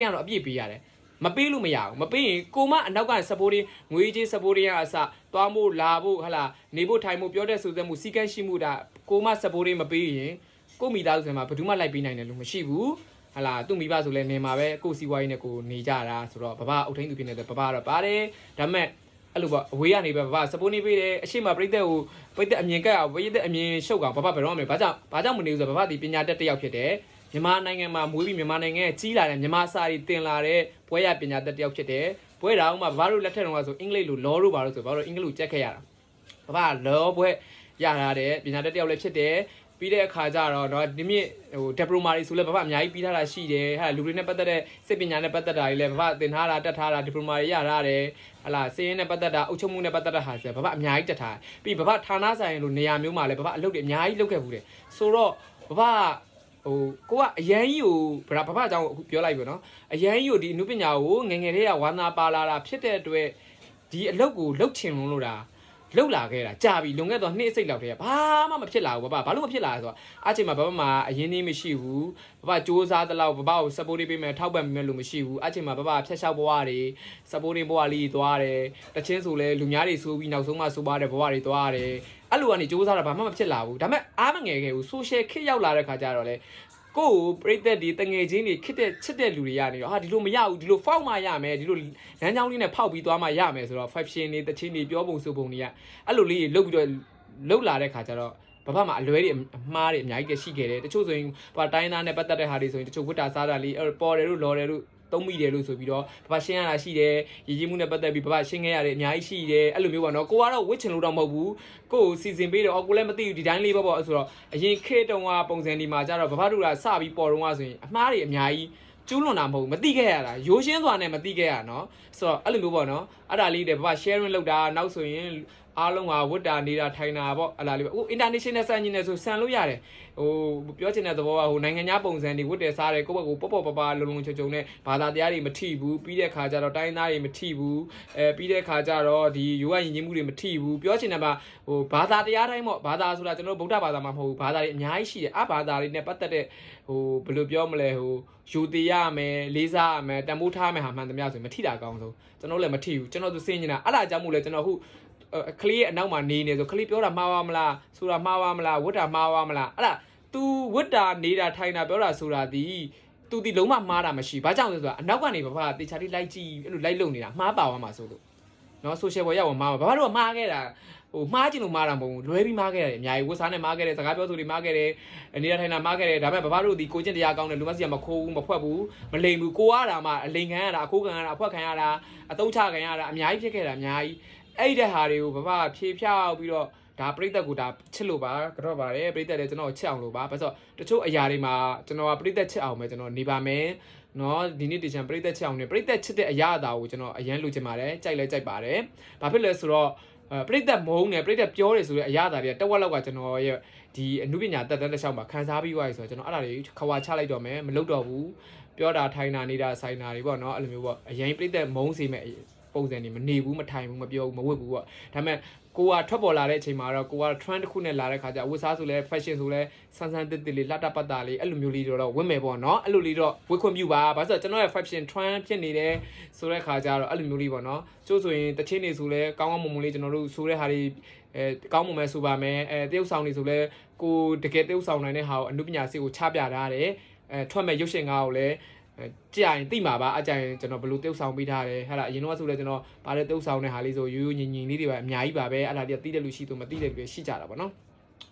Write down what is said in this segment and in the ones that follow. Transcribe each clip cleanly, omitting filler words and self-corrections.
ရတော့အပြည့်ပေးရတယ်မပေးလို့မရဘူးမပေးရင်ကိုမအနောက်က support ငွေကြေး support ရအစသွားမို့လာဖို့ဟလာနေဖို့ထိုင်ဖို့ပြောတဲ့ဆိုသက်မှုစီကန်းရှိမှုဒါကိုမ support မပေးရင်ကိုမိသားစုမှာဘယ်သူမှလိုက်ပေးနိုင်တယ်လို့မရှိဘူးဟလာသူ့မိဘဆိုလဲနေမှာပဲကိုစီဝါးကြီးနဲ့ကိုနေကြတာဆိုတော့ဘဘအုတ်ထိန်သူဖြစ်နေတဲ့ဘဘတော့ပါတယ်ဒါပေမဲ့အဲ့လိုပေါ့အဝေးကနေပဲဘဘ support နေပေးတယ်အရှိမပြိသက်ကိုပြိသက်အမြင်ကက်အောင်ပြိသက်အမြင်ရှုပ်ကောင်ဘဘဘယ်တော့မှမလဲဘာကြောင့်မနေဘူးဆိုတော့ဘဘဒီပညာတတ်တစ်ယောက်ဖြစ်တယ်မြန်မာနိုင်ငံမှာမွေးပြီးမြန်မာနိုင်ငံကြီးလာတဲ့မြန်မာစာတွေတင်လာတဲ့ဘွဲရပညာတတ်တစ်ယောက်ဖြစ်တယ်ဘွဲတော်မှဘဘတို့လက်ထက်တော့ဆိုအင်္ဂလိပ်လိုလောတို့ပါလို့ဆိုဘာလို့အင်္ဂလိပ်ကြက်ခဲ့ရတာဘဘလောဘွဲရထားတဲ့ပညာတတ်တစ်ယောက်လည်းဖြစ်တယ်ပြီးတဲ့အခါကျတော့ဒီမြင့်ဟိုဒီပလိုမာတွေဆိုလဲဘဘအများကြီးပြီးထားတာရှိတယ်ဟာလူတွေနဲ့ပတ်သက်တဲ့စစ်ပညာနဲ့ပတ်သက်တာတွေလည်းဘဘသင်ထားတာတတ်ထားတာဒီပလိုမာတွေရထားတယ်ဟာလားစင်းနဲ့ပတ်သက်တာအုပ်ချုပ်မှုနဲ့ပတ်သက်တာဟာဆိုဘဘအများကြီးတက်ထားပြီးဘဘဌာနဆိုင်လို့နေရာမျိုးမှာလည်းဘဘအလုပ်တွေအများကြီးလုပ်ခဲ့ဘူးတယ်ဆိုတော့ဘဘဟိုကိုကအရန်ကြီးကိုဘဘအကြောင်းပြောလိုက်ပြီနော်အရန်ကြီးကိုဒီအနုပညာကိုငယ်တည်းကဝါနာပါလာတာဖြစ်တဲ့အတွက်ဒီအလုပ်ကိုလှုပ်ချင်လို့တာလှုပ်လာခဲ့တာကြာပြီလွန်ခဲ့တော့နှစ်အစိတ်လောက်တည်းကဘာမှမဖြစ်လာဘူးဘဘာလို့မဖြစ်လာလဲဆိုတော့အချိန်မှာဘဘမှာအရင်နေမရှိဘူးဘဘစူးစမ်းတဲ့လောက်ဘဘကို support ပေးမယ်ထောက်ပံ့ပေးမယ်လို့မရှိဘူးအချိန်မှာဘဘဖြတ်လျှောက်ဘဝတွေ support ဘဝလေးသွားတယ်တချင်းဆိုလဲလူများတွေဆိုပြီးနောက်ဆုံးမှဆိုပါတယ်ဘဝတွေသွားတယ်အဲ့လိုကနေစူးစမ်းတာဘာမှမဖြစ်လာဘူးဒါပေမဲ့အားမငယ်ခဲ့ဘူး social ခစ်ရောက်လာတဲ့ခါကျတော့လေကိုပြိသက်ဒီတငယ်ချင်းတွေခစ်တဲ့ချစ်တဲ့လူတွေရနေတော့ဟာဒီလိုမရဘူးဒီလိုဖောက်မှရမယ်ဒီလိုလမ်းကြောင်းလေးနဲ့ဖောက်ပြီးသွားမှရမယ်ဆိုတော့ fashion တွေတချင်းတွေပြောပုံဆိုပုံတွေကအဲ့လိုလေးလုတ်ပြီးတော့လုတ်လာတဲ့ခါကျတော့ဘဘမှာအလွဲတွေအမှားတွေအများကြီးရှိခဲ့တယ်တချို့ဆိုရင်ဟိုတိုင်းသားနဲ့ပတ်သက်တဲ့ဟာတွေဆိုရင်တချို့ဝတ်တာစားတာလေးပေါ်တယ်လို့လော်တယ်လို့သုံးမိတယ်လို့ဆိုပြီးတော့ဘဘရှင်းရတာရှိတယ်ရည်ကြီးမှုနဲ့ပတ်သက်ပြီးဘဘရှင်းခဲ့ရတယ်အများကြီးရှိတယ်အဲ့လိုမျိုးပေါ့နော်ကိုကတော့ဝစ်ချင်လို့တော့မဟုတ်ဘူးကိုကိုစီစဉ်ပေးတော့ကိုလည်းမသိဘူးဒီတိုင်းလေးပေါ့ဆိုတော့အရင်ခေတ်တုန်းကပုံစံဒီမှာကျတော့ဘဘတို့ကစပြီးပေါ်တော့ဆိုရင်အမှားတွေအများကြီးကျူးလွန်တာမဟုတ်ဘူးမသိခဲ့ရတာရိုးရှင်းစွာနဲ့မသိခဲ့ရနော်ဆိုတော့အဲ့လိုမျိုးပေါ့နော်အဲ့ဒါလေးတွေဘဘ sharing လုပ်တာနောက်ဆိုရင်အားလုံးကဝတ်တာနေတာထိုင်တာပေါ့အဲ့လားလေးပဲဟို international စံကြီးနဲ့ဆိုဆန်လို့ရတယ်ဟိုပြောချင်တဲ့သဘောကဟိုနိုင်ငံခြားပုံစံတွေဝတ်တယ်စားတယ်ကိုယ့်ဘက်ကိုပေါ့ပေါ့ပပလုံလုံချုံနဲ့ဘာသာတရားတွေမထိဘူးပြီးတဲ့ခါကျတော့တိုင်းသားတွေမထိဘူးပြီးတဲ့ခါကျတော့ဒီရိုးရရင်ချင်းမှုတွေမထိဘူးပြောချင်တဲ့ဟိုဘာသာတရားတိုင်းပေါ့ဘာသာဆိုတာကျွန်တော်ဗုဒ္ဓဘာသာမှာမဟုတ်ဘူးဘာသာတွေအများကြီးရှိတယ်ဘာသာတွေနဲ့ပတ်သက်တဲ့ဟိုဘယ်လိုပြောမလဲဟိုယူတည်ရမယ်လေးစားရမယ်တန်ဖိုးထားမယ်ဟာမှန်သမျှဆိုရင်မထိတာကောင်းဆုံးကျွန်တော်လည်းမထိဘူးကျွန်တော်သူစင်နေတာအဲ့ဒါကြောင့်မို့လဲကျွန်တော်အခုကလေးရဲ့အနောက်မှာနေနေဆိုကလေးပြောတာမှားပါမလားဆိုတာမှားပါမလားဝတ်တာမှားပါမလားအဲ့ဒါ तू ဝတ်တာနေတာထိုင်တာပြောတာဆိုတာဒီ तू ဒီလုံးဝမှားတာမရှိဘာကြောင့်လဲဆိုတာအနောက်ကနေဘဘတေချာလေးလိုက်ကြည့်အဲ့လိုလိုက်လုံနေတာမှားပါသွားမှာဆိုလို့နော် social ပေါ်ရောက်မှားပါဘဘတို့ကမှားခဲ့တာဟိုမှားချင်လို့မှားတာမဟုတ်ဘူးလွဲပြီးမှားခဲ့တယ်အများကြီးဝတ်စားနဲ့မှားခဲ့တယ်စကားပြောဆိုတွေမှားခဲ့တယ်နေတာထိုင်တာမှားခဲ့တယ်ဒါပေမဲ့ဘဘတို့ဒီကိုကျင့်တရားကောင်းတယ်လူမစီကမခိုးဘူးမဖွက်ဘူးမလိမ်ဘူးကိုရတာမှအလိမ်ခံရတာအခိုးခံရတာအဖွက်ခံရတာအတုံးချခံရတာအများကြီးဖြစ်ခဲ့တာအများကြီးအဲ့တဲ့ဟာတွေကိုဘဘဖြေဖြောက်ပြီးတော့ဒါပြိသက်ကိုဒါချစ်လို့ပါကတော့ပါတယ်ပြိသက်လည်းကျွန်တော်ချစ်အောင်လို့ပါဘာလို့တချို့အရာတွေမှာကျွန်တော်ကပြိသက်ချစ်အောင်ပဲကျွန်တော်နေပါမယ်နော်ဒီနေ့ဒီချန်ပြိသက်ချစ်အောင်နေပြိသက်ချစ်တဲ့အရာအတာကိုကျွန်တော်အရန်လိုချင်ပါတယ်ကြိုက်လဲကြိုက်ပါတယ်ဘာဖြစ်လဲဆိုတော့ပြိသက်မုန်းတယ်ပြိသက်ပြောတယ်ဆိုတဲ့အရာအတာတွေတက်ဝက်လောက်ကကျွန်တော်ရဲ့ဒီအနုပညာတက်တန်းတစ်လျှောက်မှာခန်းစားပြီးသွားပြီဆိုတော့ကျွန်တော်အဲ့ဒါတွေခွာချလိုက်တော့မယ်မလုပ်တော့ဘူးပြောတာထိုင်တာနေတာဆိုင်တာတွေပေါ့နော်အဲ့လိုမျိုးပေါ့အရင်ပြိသက်မုန်းစေမဲ့ပုံစံနေမနေဘူးမထိုင်ဘူးမပြောဘူးမဝတ်ဘူးပေါ့ဒါပေမဲ့ကိုကထွက်ပေါ်လာတဲ့အချိန်မှာတော့ကိုက trend တစ်ခုနဲ့လာတဲ့ခါကျဝတ်စားဆိုလဲ fashion ဆိုလဲဆန်းဆန်းတစ်လေးလှတပတ်တာလေးအဲ့လိုမျိုးလေးတော့ဝတ်မယ်ပေါ့နော်အဲ့လိုလေးတော့ဝတ်ခွင့်ပြုပါဘာလို့ကျွန်တော်ရဲ့ fashion trend ဖြစ်နေတယ်ဆိုတဲ့ခါကျတော့အဲ့လိုမျိုးလေးပေါ့နော်ကျို့ဆိုရင်တချင်းနေဆိုလဲကောင်းကောင်းမွန်မွန်လေးကျွန်တော်တို့ဆိုတဲ့ဟာတွေကောင်းမွန်မဲ့ဆိုပါမယ်တရုတ်ဆောင်နေဆိုလဲကိုတကယ်တရုတ်ဆောင်နိုင်တဲ့ဟာကိုအနုပညာစိတ်ကိုချပြထားတယ်ထွက်မဲ့ရုပ်ရှင်ကားကိုလည်းကြာရင်သိမှာပါအကြရင်ကျွန်တော်ဘယ်လိုတုပ်ဆောင်ပေးထားတယ်ဟာလားအရင်တော့ဆိုလဲကျွန်တော်ဗာတဲ့တုပ်ဆောင်တဲ့ဟာလေးဆိုရိုးရိုးညင်လေးတွေပဲအများကြီးပါပဲအဲ့ဒါတည်းသိတဲ့လူရှိသူမသိတဲ့လူတွေရှိကြတာပေါ့နော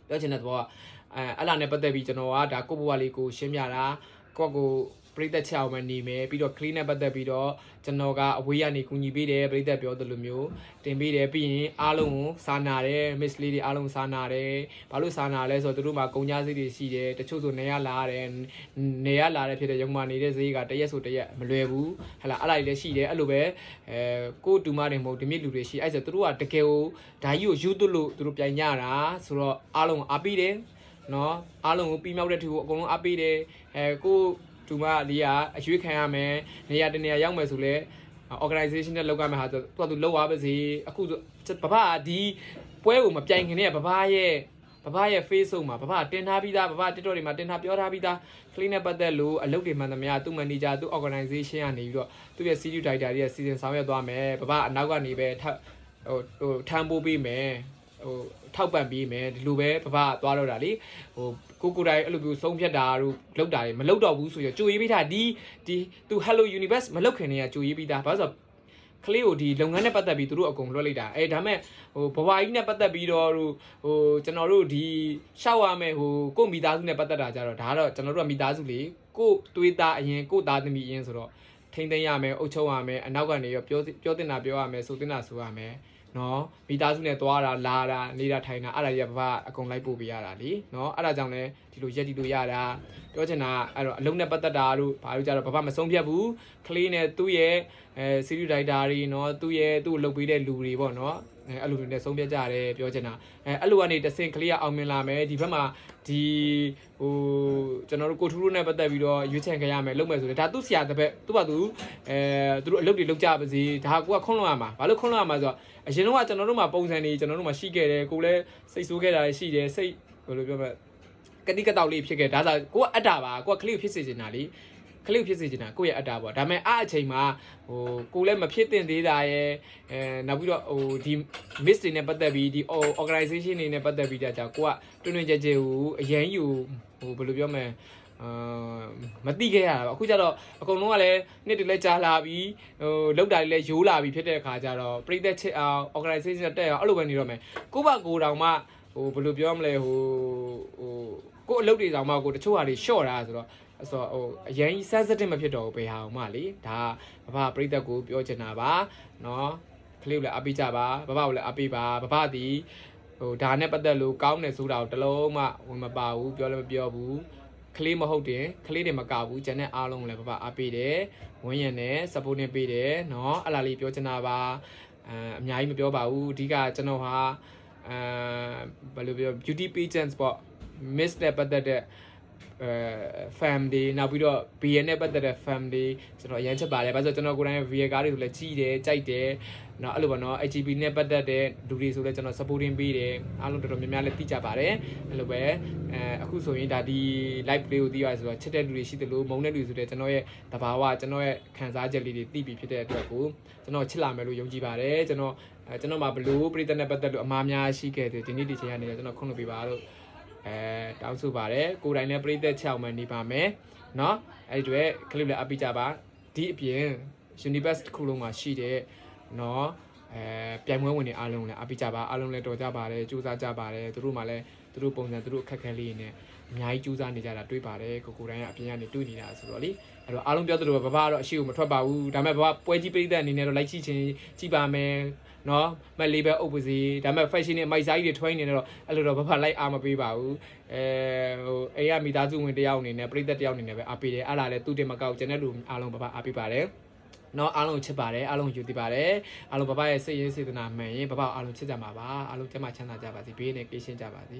်ပြောချင်တဲ့သဘောကအဲ့လားနဲ့ပတ်သက်ပြီးကျွန်တော်ကဒါကိုဘွားလေးကိုရှင်းပြတာကိုပြိသက်ချအောင်မနေမယ်ပြီးတော့ clean နဲ့ပတ်သက်ပြီးတော့ကျွန်တော်ကအဝေးကနေကူညီပေးတယ်ပြိသက်ပြောသလိုမျိုးတင်ပေးတယ်ပြီးရင်အားလုံးကိုစာနာတယ် miss လေးတွေအားလုံးစာနာတယ်ဘာလို့စာနာလဲဆိုတော့သူတို့မှာကုန်ကြစိတ်တွေရှိတယ်တချို့ဆိုနေရလာတယ်နေရလာတယ်ဖြစ်တဲ့ရုံမှာနေတဲ့ဈေးကတရက်ဆိုတရက်မလွယ်ဘူးဟလာအဲ့လိုက်လည်းရှိတယ်အဲ့လိုပဲကိုတူမတွေမဟုတ်ဒီမြစ်လူတွေရှိအဲ့ဆိုသူတို့ကတကယ်ကိုဓာကြီးကိုယူသွလို့သူတို့ပြိုင်ကြတာဆိုတော့အားလုံးအားပေးတယ်နော်အားလုံးကိုပြီးမြောက်တဲ့သူကိုအကုန်လုံးအားပေးတယ်ကိုတူမလေးကအရွေးခံရမယ်နေရာတနေရာရောက်မယ်ဆိုလဲ organization နဲ့လောက်ရမယ်ဟာဆိုသူကသူလောက်ရပါစေအခုဘဘကဒီပွဲကိုမပြိုင်ခင်နဲ့ဘဘ ဘာရဲ့ Facebook မှာဘာတင်ထားပြီးသားဘာ TikTok တွေမှာတင်ထားပြောထားပြီးသား clean နဲ့ပတ်သက်လို့အလုပ်တွေမှန်သမျှသူ့ manager သူ့ organization ကနေပြီးတော့သူ့ရဲ့ CU director တွေရဲ့စီစဉ်ဆောင်ရွက်သွားမယ်ဘာအနောက်ကနေပဲဟိုထမ်းပိုးပေးမယ်ဟိုထောက်ပံ့ပေးမယ်ဒီလိုပဲဘာသွားတော့တာလေဟိုကိုတိုင်းအဲ့လိုမျိုးဆုံးဖြတ်တာတို့လောက်တာတွေမလောက်တော့ဘူးဆိုရကြိုရေးပေးတာဒီသူ Hello Universe မလောက်ခင်နေရကြိုရေးပေးတာဘာလို့ကလေးကိုဒီလုပ်ငန်းနဲ့ပတ်သက်ပြီးသူတို့အကုန်လွှတ်လိုက်တာဒါမဲ့ဟိုဘဝကြီးနဲ့ပတ်သက်ပြီးတော့ဟိုကျွန်တော်တို့ဒီရှောက်ရမယ်ဟိုကိုမိသားစုနဲ့ပတ်သက်တာကြတော့ဒါကတော့ကျွန်တော်တို့ကမိသားစုလေကိုတွေးသားအရင်ကိုသားသမီးအရင်ဆိုတော့ထိမ့်သိမ်းရမယ်အုပ်ချုပ်ရမယ်အနောက်ကနေရောပြောတင်တာပြောရမယ်ဆိုတင်တာဆိုရမယ်နော်မိသားစုနဲ့သွားတာလာတာနေတာထိုင်တာအဲ့ဒါကြီးကဘာအကုန်လိုက်ပို့ပေးရတာလीနော်အဲ့ဒါကြောင့်လဲဒီလိုရက်တီလို့ရတာပြောချင်တာအဲ့တော့အလုံးနဲ့ပတ်သက်တာတို့ဘာလို့ကြတော့ဘာမဆုံးဖြတ်ဘူးကလေးနဲ့သူ့ရဲ့စီရီဒိုက်တာတွေနော်သူ့ရဲ့သူ့လုပ်ပေးတဲ့လူတွေပေါ့နော်အဲ့လိုတွေနဲ့ဆုံးဖြတ်ကြတယ်ပြောချင်တာအဲ့လိုကနေတဆင့်ကလေးကအောင်မြင်လာမယ်ဒီဘက်မှာဒီဟိုကျွန်တော်တို့ကိုထူးတို့နဲ့ပတ်သက်ပြီးတော့ရွေးချယ်ခဲ့ရမယ်လုပ်မယ်ဆိုတယ်ဒါသူ့ဆရာတစ်ပတ်သူ့ဘာသူသူတို့အလုပ်တွေလုပ်ကြပါစေဒါကကိုကခွန်းလွှတ်ရမှာဘာလို့ခွန်းလွှတ်ရမှာဆိုတော့အရင်တော့ကျွန်တော်တို့မှာပုံစံတွေကျွန်တော်တို့မှာရှိခဲ့တယ်ကိုလည်းစိတ်ဆိုးခဲ့တာရှိတယ်စိတ်ဘယ်လိုပြောမလဲကတိကတောက်လေးဖြစ်ခဲ့ဒါဆိုကိုကအတ္တပါကိုကကလေးဖြစ်စေချင်တာလေကလေးဖြစ်စေချင်တာကိုယ့်ရဲ့အတ္တပေါ့ဒါပေမဲ့အချိန်မှာဟိုကိုလည်းမဖြစ်သင့်သေးတာရဲ့နောက်ပြီးတော့ဟိုဒီ miss တွေနဲ့ပတ်သက်ပြီးဒီ organization တွေနဲ့ပတ်သက်ပြီးကြာကိုကတွင်ကြဲကြဲဟိုအရန်ယူဟိုဘယ်လိုပြောမလဲမတိခဲ့ရတာပါအခုကျတော့အကုန်လုံးကလည်းနှစ်တည်းလဲကြားလာပြီးဟိုလောက်တာတွေလည်းရိုးလာပြီးဖြစ်တဲ့အခါကျတော့ပြည်သက်ချစ်အောင် organization တက်အောင်အဲ့လိုပဲနေတော့မယ်ကိုဘကိုတောင်မှဟိုဘယ်လိုပြောမလဲဟိုကိုအလုပ်တွေတောင်မှကိုတချို့ဟာတွေ short တာဆိုတော့ဆိုတော့ဟိုအရင် sensitive မဖြစ်တော့ဘူးဘယ်ဟာအောင်မှလေဒါဘာပြည်သက်ကိုပြောချင်တာပါเนาะကလေးကိုလည်းအပိကြပါဘာကိုလည်းအပိပါဘာဒီဟိုဒါနဲ့ပတ်သက်လို့ကောင်းတယ်ဆိုတာကိုတလုံးမှဝင်မပါဘူးပြောလည်းမပြောဘူးကလေးမဟုတ်တယ်ကလေးတွေမကဘူးကျန်တဲ့အားလုံးလည်းဘာအပိတယ်ဝင်းရံနဲ့ support နဲ့ပေးတယ်เนาะအဲ့လာလေးပြောချင်တာပါအများကြီးမပြောပါဘူးအဓိကကျွန်တော်ဟာဘယ်လိုပြော beauty pageants ပေါ့ miss နဲ့ပတ်သက်တဲ့ family နောက်ပြီးတော့ BN နဲ့ပတ်သက်တဲ့ family ကျွန်တော်အရင်ချက်ပါတယ်ဘာလို့ကျွန်တော်ကိုယ်တိုင် VA ကားတွေဆိုလည်းကြီးတယ်ကြိုက်တယ်เนาะအဲ့လိုပါเนาะ HGB နဲ့ပတ်သက်တဲ့လူတွေဆိုလည်းကျွန်တော် supporting ပေးတယ်အားလုံးတော်တော်များများလည်းသိကြပါတယ်အဲ့လိုပဲအခုဆိုရင်ဒါဒီ live လေးကိုသိရဆိုတော့ချစ်တဲ့လူတွေရှိတယ်လို့မုန်းတဲ့လူဆိုတဲ့ကျွန်တော်ရဲ့တဘာဝကျွန်တော်ရဲ့ခံစားချက်လေးတွေသိပြီးဖြစ်တဲ့အတွက်ကိုကျွန်တော်ချစ်လာမယ်လို့ယုံကြည်ပါတယ်ကျွန်တော်မှာဘလို့ပြည်သက်နဲ့ပတ်သက်လို့အမှားများရှိခဲ့တယ်ဒီနေ့ဒီချိန်ကနေကျွန်တော်ခွင့်လို့ပြပါလို့တောင်းဆိုပါတယ်ကိုယ်တိုင်လည်းပြည်သက်ချောင်းမှနေပါမယ်เนาะအဲ့ဒီတွေကလစ်လည်းအပိကြပါဒီအပြင် Universe တစ်ခုလုံးမှာရှိတဲ့เนาะပြိုင်ပွဲဝင်တွေအားလုံးလည်းအပိကြပါအားလုံးလည်းတော်ကြပါတယ်စူးစမ်းကြပါတယ်သူတို့မှလည်းသူတို့ပုံစံသူတို့အခက်ခဲလေးနဲ့အများကြီးစူးစမ်းနေကြတာတွေ့ပါတယ်ကိုတိုင်းကအပြင်ကနေတွေ့နေတာဆိုတော့လေအဲ့တော့အားလုံးပြောသလိုပဲဘာတော့အရှိကိုမထွက်ပါဘူးဒါပေမဲ့ဘာပွဲကြီးပြည်သက်အနေနဲ့တော့လိုက်ကြည့်ပါမယ်เนาะမလေးပဲအုပ်ပါစီဒါပေမဲ့ fashion နဲ့မိုက်စားကြီးတွေထွိုင်းနေတော့အဲ့လိုတော့ဘာလိုက်အားမပေးပါဘူးဟိုအိမ်ကမိသားစုဝင်တယောက်အနေနဲ့ပြည်သက်တယောက်အနေနဲ့ပဲအားပေးတယ်အဲ့လာလဲသူတင်မကောက်ကျန်တဲ့လူအားလုံးဘာအားပေးပါတယ်เนาะအားလုံးချစ်ပါတယ်အားလုံးယူတည်ပါတယ်အားလုံးဘာရဲ့စိတ်ရင်းစေတနာမှန်ရင်ဘာအားလုံးချစ်ကြမှာပါအားလုံးကျမ်းမာချမ်းသာကြပါစေဘေးနဲ့ကင်းရှင်းကြပါစေ